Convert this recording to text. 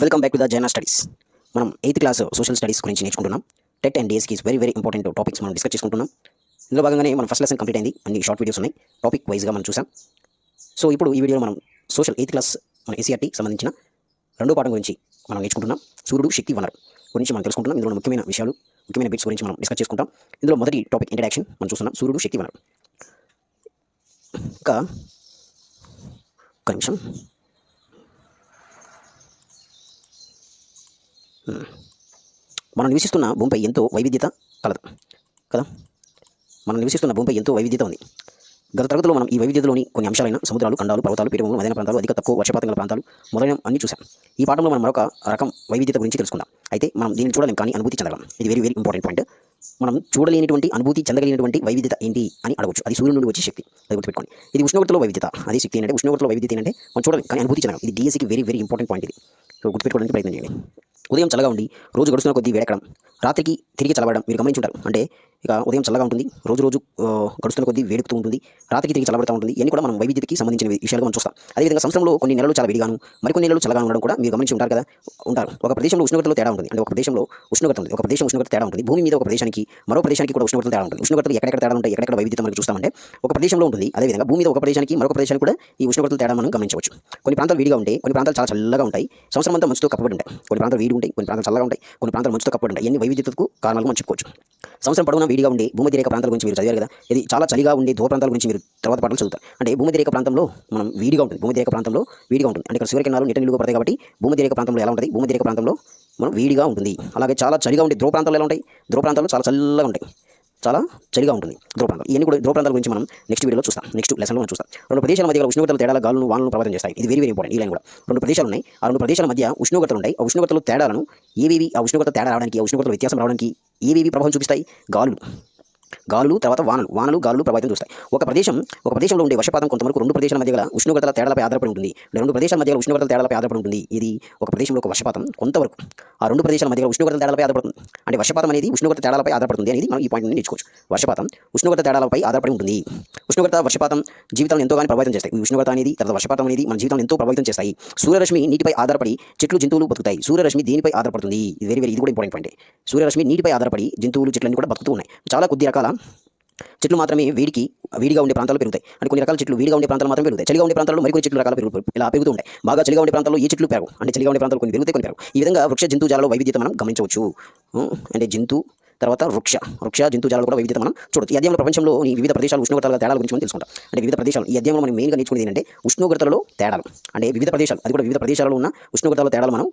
Welcome back to the Jaina studies. మనం 8th class social studies గురించి నేర్చుకుంటున్నాం. టెట్ అండ్ డిఎస్కి వెరీ ఇంపార్టెంట్ టాపిక్స్ మనం డిస్కస్ చేసుకుంటున్నాం. ఇందులో భాగంగానే మన ఫస్ట్ లెసన్ కంప్లీట్ అయింది. అన్ని షార్ట్ వీడియోస్ ఉన్నాయి, టాపిక్ వైజ్గా మనం చూసాం. సో ఇప్పుడు ఈ వీడియోలో మనం సోషల్ 8th క్లాస్ మన ఎస్సీఆర్టీ సంబంధించిన రెండో పాఠం గురించి మనం నేర్చుకుంటున్నాం. సూర్యుడు శక్తి వనరు గురించి మనం తెలుసుకుంటున్నాం. ఇందులో ముఖ్యమైన విషయాలు, ముఖ్యమైన బిట్స్ గురించి మనం డిస్కస్ చేసుకుంటాం. ఇందులో మొదటి టాపిక్ ఇంట్రడక్షన్ మనం చూస్తున్నాం, సూర్యుడు శక్తి వనరు. ఒక నిమిషం. మనం నివసిస్తున్న భూమిపై ఎంతో వైవిధ్యత కలదు కదా. మనం నివసిస్తున్న భూమిపై ఎంతో వైవిధ్యత ఉంది. గత తరగతిలో మనం ఈ వైవిధ్యతలోని కొన్ని అంశాలైన సముద్రాలు, ఖండాలు, పర్వతాలు, పీఠభూములు, మైదాన ప్రాంతాలు, అధిక తక్కువ వర్షపాతం గల ప్రాంతాలు మొదలైన అన్ని చూసాం. ఈ పాఠంలో మనం మరొక రకం వైవిధ్యత గురించి తెలుసుకుందాం. అయితే మనం దీన్ని చూడలేం, కానీ అనుభూతి చెందగలం. ఇది వెరీ ఇంపార్టెంట్ పాయింట్. మనం చూడలేనిటువంటి అనుభూతి చెందగలిగినటువంటి వైవిధ్యత ఏంటి అని అడగవచ్చు. అది సూర్యుడి నుండి వచ్చే శక్తి. అది గుర్తుపెట్టుకోండి. ఇది ఉష్ణోగ్రతలో వైవిధ్యత. అది శక్తి ఏంటంటే ఉష్ణోగ్రతలో వైవిధ్యత ఏంటంటే మనం చూడలేం, కానీ అనుభూతి చెందగలం. ఇది డిఎస్సికి వెరీ ఇంపార్టెంట్ పాయింట్. ఇది సో గుర్తుపెట్టుకోవడానికి ప్రయత్నం చేయండి. ఉదయం చల్లగా ఉండి రోజు గడుస్తున్న కొద్దీ వేడెక్కడం, రాత్రికి తిరిగి చల్లబడడం మీరు గమనించుంటారు. అంటే ఇక ఉదయం చల్లగా ఉంటుంది, రోజు గడుస్తున్న కొద్దీ వేడుకుతూ ఉంటుంది, రాత్రికి తిరిగి చల్లబడుతూ ఉంటుంది. ఇవన్నీ కూడా మనం వైవిధ్యతకి సంబంధించిన విషయాలుగా మనం చూస్తాం. అదేవిధంగా సంవత్సరంలో కొన్ని నెలలు చాలా వేడిగాను, మరికొన్ని నెలలు చల్లగా ఉండడం కూడా మీరు గమనించి ఉంటారు కదా. ఒక ప్రదేశంలో ఉష్ణోగ్రతలో తేడా ఉంటుంది. అంటే ఒక ప్రదేశంలో ఉష్ణోగ్రత ఉంది, ఒక ప్రదేశం ఉష్ణోగ్రత తేడా ఉంటుంది. భూమి మీద ఒక ప్రదేశానికి మరో ప్రదేశానికి కూడా ఉష్ణోగ్రత తేడా ఉంటుంది. ఉష్ణోగ్రతలు ఎక్కడెక్కడ తేడా ఉంటాయి, ఎక్కడెక్కడ వైవిధ్యత మనం చూస్తామంటే ఒక ప్రదేశంలో ఉంటుంది. అదేవిధంగా భూమి మీద ఒక ప్రదేశానికి మరొక ప్రదేశానికి కూడా ఈ ఉష్ణోగ్రతల తేడా మనం గమనించవచ్చు. కొన్ని ప్రాంతాలు వేడిగా ఉంటాయి, కొన్ని ప్రాంతాలు చాలా చల్లగా ఉంటాయి. సంవత్సరం అంతా మంచుతో కప్పబడి ఉంటాయి. కొన్ని ప్రాంతాలు వేడి ఉంటాయి, కొన్ని ప్రాంతాలు చల్లగా ఉంటాయి, కొన్ని ప్రాంతాలు మంచుతో కప్పబడి ఉంటాయి. ఇవన్నీ వైవిధ్యతకు కారణాలు మనం చెప్పుకోవచ్చు. సంవత్సరం పొడవునా వేడిగా ఉండే భూమధ్యరేఖ ప్రాంతాల గురించి మీరు చదివారు కదా. ఇది చాలా చలిగా ఉండే ధ్రువ ప్రాంతాల గురించి మీరు తర్వాత పాఠాలు చదువుతారు. అంటే భూమధ్యరేఖ ప్రాంతంలో మనం వేడిగా ఉంటుంది, భూమధ్యరేఖ ప్రాంతంలో వేడిగా ఉంటుంది. అంటే ఇక్కడ సూర్యకిరణాలు నీటి నిలువుగా పడతాయి కాబట్టి భూమధ్యరేఖ ప్రాంతంలో ఎలా ఉంటుంది, భూమధ్యరేఖ ప్రాంతంలో మనం వేడిగా ఉంటుంది. అలాగే చాలా చలిగా ఉండే ధ్రువ ప్రాంతాలు ఎలా ఉంటాయి, ధ్రువ ప్రాంతాలు చాలా చల్లగా ఉంటాయి, చాలా చలిగా ఉంటుంది ధ్రువ ప్రాంతాలు. ఇవన్నీ కూడా ధ్రువ ప్రాంతాల గురించి మనం నెక్స్ట్ వీడియోలో చూస్తాం, నెక్స్ట్ లెసన్లో మనం చూస్తాం. రెండు ప్రదేశాల మధ్య ఉష్ణోగ్రతలు తేడాల గాలును వానలను ప్రభావితం చేస్తాయి. ఇది వెరీ ఇంపార్టెంట్. ఈ లైన్ కూడా రెండు ప్రదేశాలు ఉన్నాయి. ఆ రెండు ప్రదేశాల మధ్య ఉష్ణోగ్రతలు ఉంటాయి. ఆ ఉష్ణోగ్రతలు తేడాలను ఏవేవి, ఆ ఉష్ణోగ్రత తేడా రావడానికి, ఆ ఉష్ణోగ్రతల వ్యత్యాసం రావడానికి ఏవేవి ప్రభావం చూపిస్తాయి? గాలులు తర్వాత వానలు గాలులు ప్రభావితం చూస్తాయి. ఒక ప్రదేశంలో ఉండే వర్షపాతం కొంతవరకు రెండు ప్రదేశాల మధ్య గల ఉష్ణోగ్రతల తేడాలపై ఆధారపడి ఉంటుంది. రెండు ప్రదేశాల మధ్య ఉష్ణోగ్రతల తేడాలపై ఆధారపడి ఉంటుంది. ఇది ఒక ప్రదేశంలో ఒక వర్షపాతం కొంతవరకు ఆ రెండు ప్రదేశాల మధ్య ఉష్ణోగ్రతల తేడాలపై ఆధారపడుతుంది. అంటే వర్షపాతం అనేది ఉష్ణోగ్రత తేడాలపై ఆధారపడుతుంది అనేది మనం ఈ పాయింట్ నుండి నేర్చుకోవచ్చు. వర్షపాతం ఉష్ణోగ్రత తేడాలపై ఆధారపడి ఉంటుంది. ఉష్ణోగ్రత, వర్షపాతం జీవితాలను ఎంతోగాని ప్రభావితం చేస్తాయి. ఉష్ణోగ్రత అనేది తర్వాత వర్షపాతం అనేది మన జీవితాలను ఎంతో ప్రభావితం చేస్తాయి. సూర్యరశ్మి నీటిపై ఆధారపడి చెట్లు, జంతువులు బతుకుతాయి. సూర్యరశ్మి దీనిపై ఆధారపడుతుంది. ఇది ఇది కూడా ఇంపార్టెంట్ పాయింట్. సూర్యరశ్మి నీటిపై ఆధారపడి జంతువులు, చెట్లన్నీ కూడా బతుకుతూ ఉన్నాయి. చాలా కొద్ది రకాల చెట్లు మాత్రమే వేడిగా ఉండే ప్రాంతాలు పెరుగుతాయి. అంటే కొన్ని రకాల చెట్లు వేడిగా ఉండే ప్రాంతాలు మాత్రమే పెరుగుతాయి. చలిగా ఉండే ప్రాంతాల్లో మరికొన్ని చెట్లు రకాలు ఇలా పెరుగుతూ ఉంటాయి. బాగా చలిగా ఉండే ప్రాంతాల్లో ఏ చెట్లు పెరగవు. అంటే చలిగా ఉండే ప్రాంతాలు కొన్ని పెరుగుతాయి, కొన్ని పెరగవు. ఈ విధంగా వృక్ష జంతుజాలలో వైవిధ్యత మనం గమనించవచ్చు. అంటే తర్వాత వృక్ష జంతుజాలలో కూడా వైవిధ్యత మనం చూడవచ్చు. ఈ అధ్యాయంలో ప్రపంచంలో వివిధ ప్రదేశాల ఉష్ణోగ్రతల తేడాల గురించి మనం తెలుసుకుంటాం. అంటే వివిధ ప్రదేశాలు ఈ అధ్యాయంలో మనం మెయిన్గా నేర్చుకునేది ఏంటంటే ఉష్ణోగ్రతలలో తేడాలు. అంటే వివిధ ప్రదేశాలు, అది కూడా వివిధ ప్రదేశాలలో ఉన్న ఉష్ణోగ్రతల తేడాలు మనం